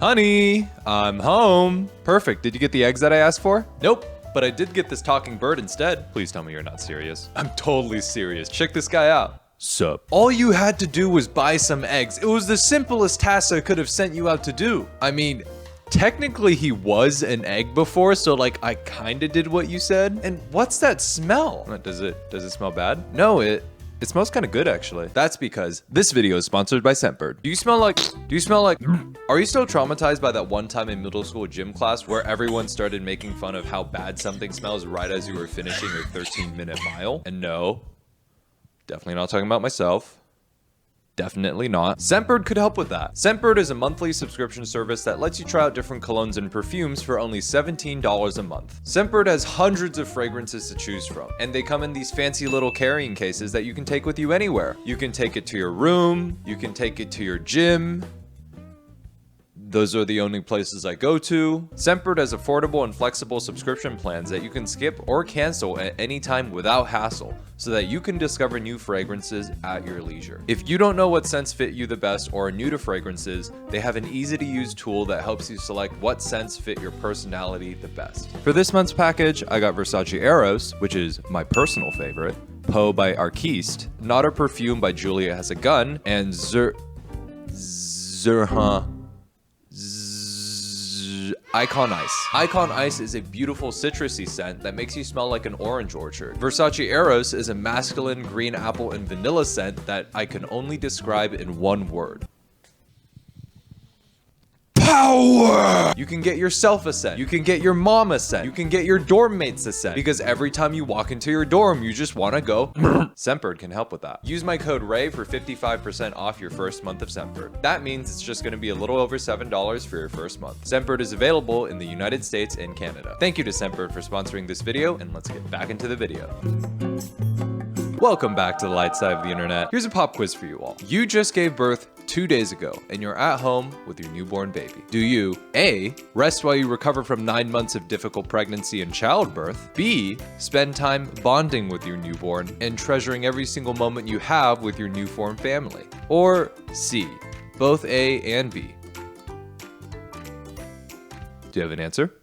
Honey, I'm home. Perfect. Did you get the eggs that I asked for? Nope. But I did get this talking bird instead. Please tell me you're not serious. I'm totally serious. Check this guy out. Sup? All you had to do was buy some eggs. It was the simplest task I could have sent you out to do. I mean, technically he was an egg before, so like I kinda did what you said. And what's that smell? Does it smell bad? No, it smells kind of good, actually. That's because this video is sponsored by Scentbird. Do you smell like, are you still traumatized by that one time in middle school gym class where everyone started making fun of how bad something smells right as you were finishing your 13-minute mile? And no, definitely not talking about myself. Definitely not. Scentbird could help with that. Scentbird is a monthly subscription service that lets you try out different colognes and perfumes for only $17 a month. Scentbird has hundreds of fragrances to choose from, and they come in these fancy little carrying cases that you can take with you anywhere. You can take it to your room, you can take it to your gym. Those are the only places I go to. Scentbird has affordable and flexible subscription plans that you can skip or cancel at any time without hassle, so that you can discover new fragrances at your leisure. If you don't know what scents fit you the best or are new to fragrances, they have an easy-to-use tool that helps you select what scents fit your personality the best. For this month's package, I got Versace Eros, which is my personal favorite, Poe by Arquiste, Not a Perfume by Julia Has a Gun, and Icon Ice. Icon Ice is a beautiful citrusy scent that makes you smell like an orange orchard. Versace Eros is a masculine green apple and vanilla scent that I can only describe in one word. Power! You can get yourself a scent. You can get your mom a scent. You can get your dorm mates a scent. Because every time you walk into your dorm, you just want to go. Scentbird can help with that. Use my code RAY for 55% off your first month of Scentbird. That means it's just going to be a little over $7 for your first month. Scentbird is available in the United States and Canada. Thank you to Scentbird for sponsoring this video, and let's get back into the video. Welcome back to the light side of the internet. Here's a pop quiz for you all. You just gave birth 2 days ago, and you're at home with your newborn baby. Do you A, rest while you recover from 9 months of difficult pregnancy and childbirth? B, spend time bonding with your newborn and treasuring every single moment you have with your new-formed family? Or C, both A and B? Do you have an answer?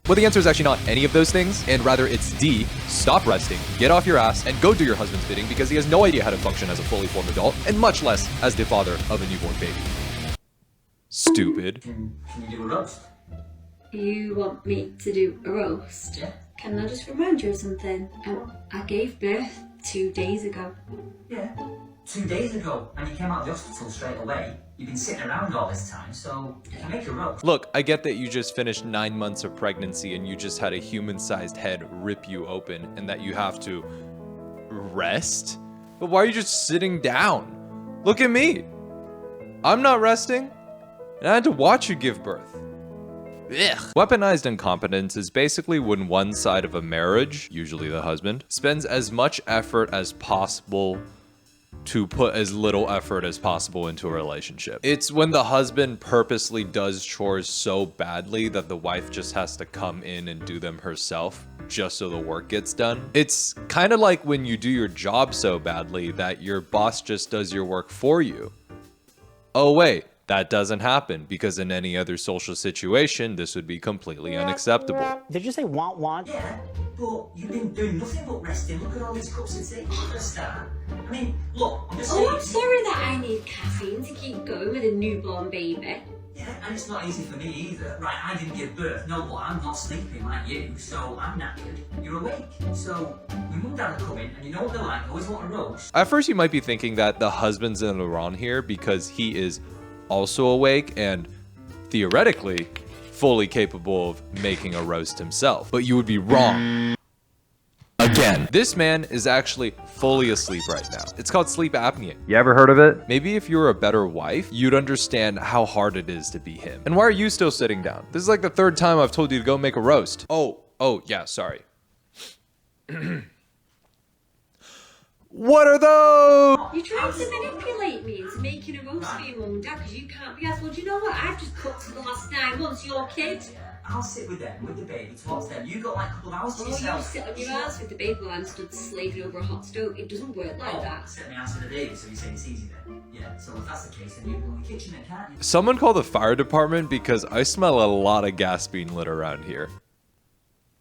Well, the answer is actually not any of those things, and rather it's D, stop resting, get off your ass, and go do your husband's bidding because he has no idea how to function as a fully formed adult, and much less as the father of a newborn baby. Stupid. Can you do a roast? You want me to do a roast? Yeah. Can I just remind you of something? I gave birth 2 days ago. Yeah. 2 days ago, and you came out of the hospital straight away. You've been sitting around all this time, so you can make a roast. Look, I get that you just finished 9 months of pregnancy and you just had a human-sized head rip you open and that you have to rest? But why are you just sitting down? Look at me. I'm not resting, and I had to watch you give birth. Ugh. Weaponized incompetence is basically when one side of a marriage, usually the husband, spends as much effort as possible to put as little effort as possible into a relationship. It's when the husband purposely does chores so badly that the wife just has to come in and do them herself just so the work gets done. It's kind of like when you do your job so badly that your boss just does your work for you. Oh wait, that doesn't happen because in any other social situation, this would be completely unacceptable. Did you say want? Yeah, but you've been doing nothing but resting. Look at all these cups of tea for a start. I mean, look, I'm just saying. Oh, I'm sorry that I need caffeine to keep going with a newborn baby. Yeah, and it's not easy for me either. Right, I didn't give birth. No, but I'm not sleeping like you, so I'm knackered. You're awake. So, your mum and dad are coming, and you know what they're like. They always want a roast. At first, you might be thinking that the husband's in the wrong here because he is also awake and theoretically fully capable of making a roast himself. But you would be wrong. Again, this man is actually fully asleep right now. It's called sleep apnea. You ever heard of it? Maybe if you were a better wife, you'd understand how hard it is to be him. And why are you still sitting down? This is like the 3rd time I've told you to go make a roast. Oh, yeah, sorry. What are those? You're trying to manipulate me into making a roast for your mum and dad because you can't be asked, well, do you know what? I've just cooked for the last 9 months, your kid. I'll sit with them, with the baby, to watch them. You got like a couple of hours to Oh, you yourself. sit on your ass with the baby while I'm stood slaving over a hot stove. It doesn't work like that. Sit my ass with the baby, so you say it's easy then? Yeah, so if that's the case, then you can go in the kitchen then, can't you? Someone call the fire department because I smell a lot of gas being lit around here.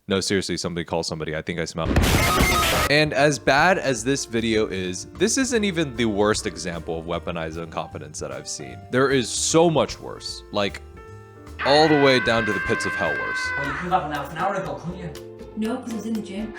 No, seriously, somebody call somebody. I think I smell. And as bad as this video is, this isn't even the worst example of weaponized incompetence that I've seen. There is so much worse. Like, all the way down to the pits of hell worse. Well, you could have an hour ago, couldn't you? No, because I was in the gym.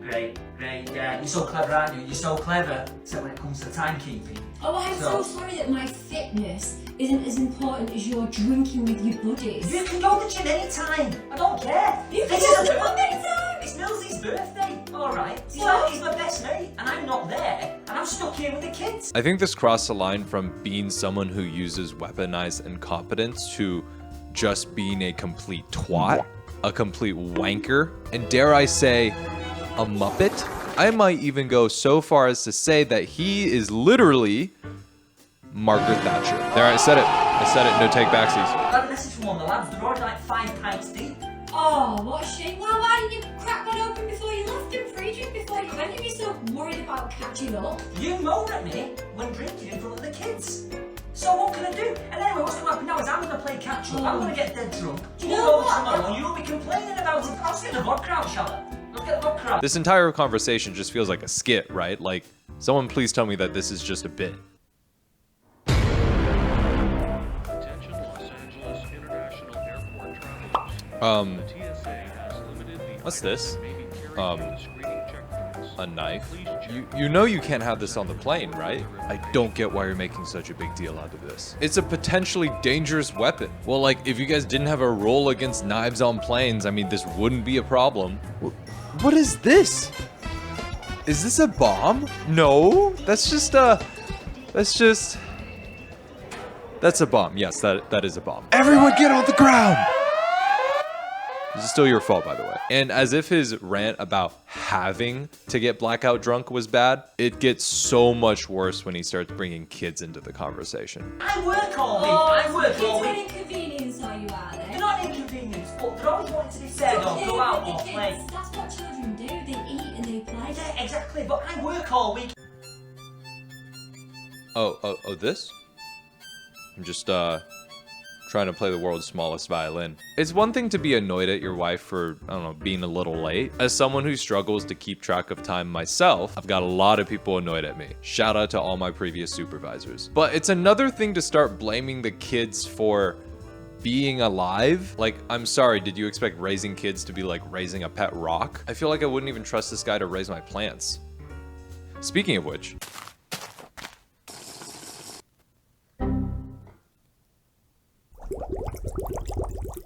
Great, yeah, you're so clever, aren't you? You're so clever, except when it comes to timekeeping. Oh, I'm so sorry that my fitness isn't as important as your drinking with your buddies. You can go to the gym anytime. I don't care. You can go to the gym anytime. It's Millsy's birthday. All right. He's my best mate, and I'm not there, and I'm stuck here with the kids. I think this crossed the line from being someone who uses weaponized incompetence to just being a complete twat, a complete wanker, and dare I say, a muppet? I might even go so far as to say that he is literally Margaret Thatcher. There, I said it. I said it. No take backsies. I got a message from one of the lads. They're already like 5 pints deep. Oh, what a shame. Well, why didn't you crack that open before you left and freeze it before you went? If you're so worried about catching up. You moan at me when drinking in front of the kids. So what can I do? And anyway, what's going to happen now is I'm going to play catch up. I'm going to get dead drunk. Do you know what? Tomorrow, you'll be complaining about it. I'll get the vodka out, shall I? I'll get the vodka out. This entire conversation just feels like a skit, right? Like, someone please tell me that this is just a bit. Attention Los Angeles International Airport travelers. The TSA has limited the What's this? items that may be carried through the screening checkpoints. A knife? Please check You know you can't have this on the plane, right? I don't get why you're making such a big deal out of this. It's a potentially dangerous weapon. Well, like, if you guys didn't have a rule against knives on planes, I mean, this wouldn't be a problem. What is this? Is this a bomb? No, that's a bomb. Yes, that is a bomb. Everyone get on the ground! This is still your fault, by the way. And as if his rant about having to get blackout drunk was bad, it gets so much worse when he starts bringing kids into the conversation. I work all week. Oh, I work kids all are an week. inconvenience, are you, are they? They're not inconvenience, but they're always wanting to be fed or Okay, go out but or the play. kids, that's what children do. They eat and they play. Yeah, exactly, but I work all week. Oh, this? I'm just, trying to play the world's smallest violin. It's one thing to be annoyed at your wife for, I don't know, being a little late. As someone who struggles to keep track of time myself, I've got a lot of people annoyed at me. Shout out to all my previous supervisors. But it's another thing to start blaming the kids for being alive. Like, I'm sorry, did you expect raising kids to be like raising a pet rock? I feel like I wouldn't even trust this guy to raise my plants. Speaking of which,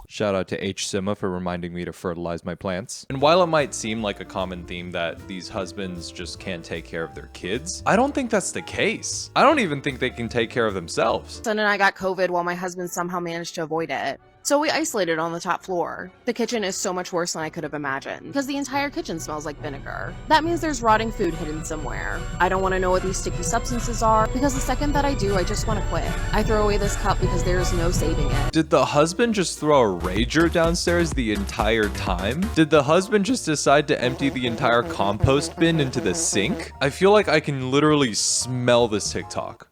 shout out to H. Sima for reminding me to fertilize my plants. And while it might seem like a common theme that these husbands just can't take care of their kids, I don't think that's the case. I don't even think they can take care of themselves. Son and I got COVID while my husband somehow managed to avoid it. So we isolated on the top floor. The kitchen is so much worse than I could have imagined, because the entire kitchen smells like vinegar. That means there's rotting food hidden somewhere. I don't want to know what these sticky substances are, because the second that I do, I just want to quit. I throw away this cup because there is no saving it. Did the husband just throw a rager downstairs the entire time? Did the husband just decide to empty the entire compost bin into the sink? I feel like I can literally smell this TikTok.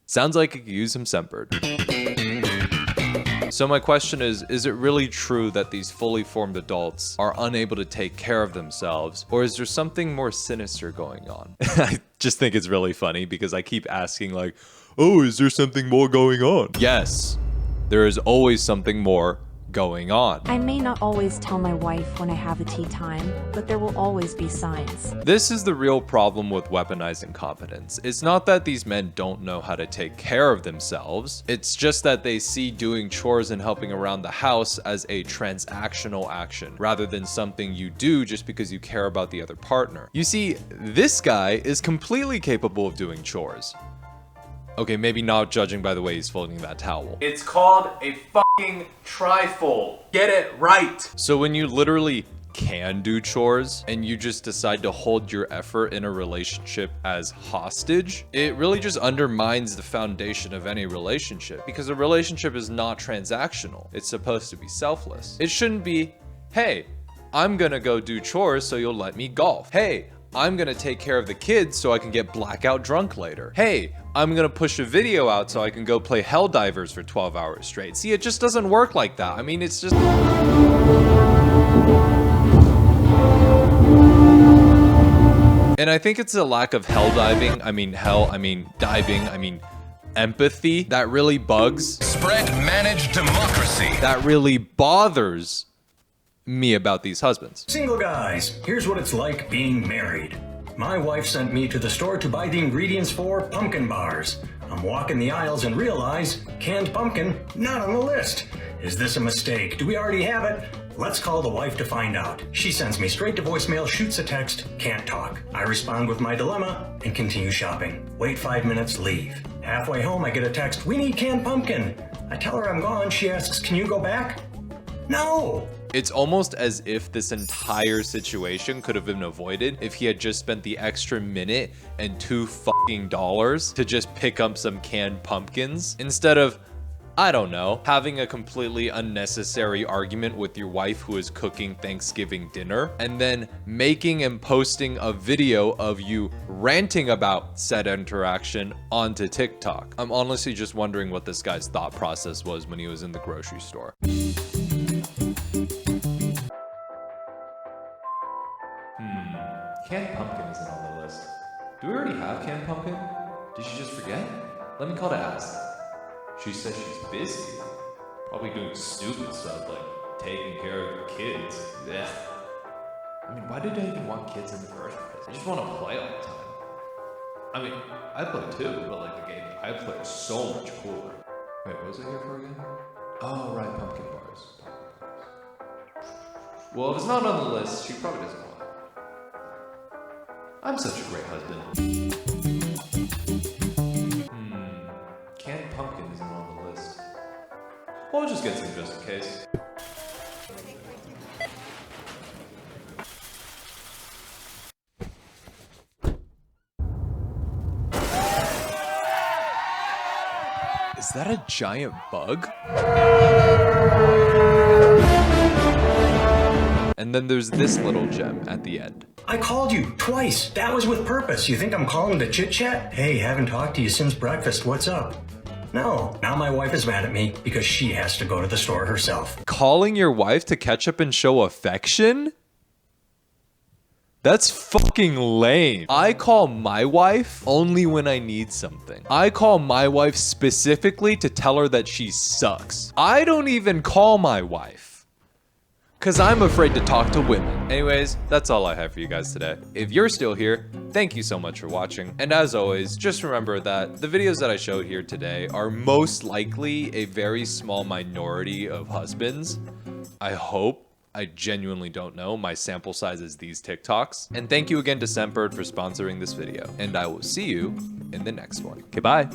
Sounds like it could use some Sempered. So my question is it really true that these fully formed adults are unable to take care of themselves, or is there something more sinister going on? I just think it's really funny because I keep asking like, oh, is there something more going on? Yes, there is always something more going on. I may not always tell my wife when I have a tea time, but there will always be signs. This is the real problem with weaponized incompetence. It's not that these men don't know how to take care of themselves. It's just that they see doing chores and helping around the house as a transactional action, rather than something you do just because you care about the other partner. You see, this guy is completely capable of doing chores. Okay, maybe not judging by the way he's folding that towel. It's called a fucking trifle. Get it right. So when you literally can do chores and you just decide to hold your effort in a relationship as hostage, it really just undermines the foundation of any relationship, because a relationship is not transactional. It's supposed to be selfless. It shouldn't be, hey, I'm gonna go do chores so you'll let me golf. Hey, I'm gonna take care of the kids so I can get blackout drunk later. Hey, I'm gonna push a video out so I can go play Helldivers for 12 hours straight. See, it just doesn't work like that. I mean, it's just... And I think it's a lack of diving, empathy that really bugs. Spread managed democracy. That really bothers me about these husbands. Single guys, here's what it's like being married. My wife sent me to the store to buy the ingredients for pumpkin bars. I'm walking the aisles and realize canned pumpkin not on the list. Is this a mistake? Do we already have it? Let's call the wife to find out. She sends me straight to voicemail, shoots a text, can't talk. I respond with my dilemma and continue shopping. Wait 5 minutes, leave. Halfway home, I get a text, we need canned pumpkin. I tell her I'm gone. She asks, can you go back? No. It's almost as if this entire situation could have been avoided if he had just spent the extra minute and $2 to just pick up some canned pumpkins instead of, I don't know, having a completely unnecessary argument with your wife who is cooking Thanksgiving dinner and then making and posting a video of you ranting about said interaction onto TikTok. I'm honestly just wondering what this guy's thought process was when he was in the grocery store. Canned pumpkin isn't on the list. Do we already have canned pumpkin? Did she just forget? Let me call to ask. She says she's busy. Probably doing stupid stuff like taking care of the kids. Ugh. I mean, why did I even want kids in the first place? I just want to play all the time. I mean, I play too, but like the game that I play is so much cooler. Wait, what was I here for again? Oh, right, pumpkin bars. Well, if it's not on the list, she probably doesn't want it. I'm such a great husband. Canned pumpkin isn't on the list. Well, I'll just get some just in case. Is that a giant bug? And then there's this little gem at the end. I called you twice. That was with purpose. You think I'm calling to chit chat? Hey, haven't talked to you since breakfast. What's up? No, now my wife is mad at me because she has to go to the store herself. Calling your wife to catch up and show affection? That's fucking lame. I call my wife only when I need something. I call my wife specifically to tell her that she sucks. I don't even call my wife, because I'm afraid to talk to women. Anyways, that's all I have for you guys today. If you're still here, thank you so much for watching. And as always, just remember that the videos that I show here today are most likely a very small minority of husbands. I hope. I genuinely don't know. My sample size is these TikToks. And thank you again to Scentbird for sponsoring this video. And I will see you in the next one. Okay, bye.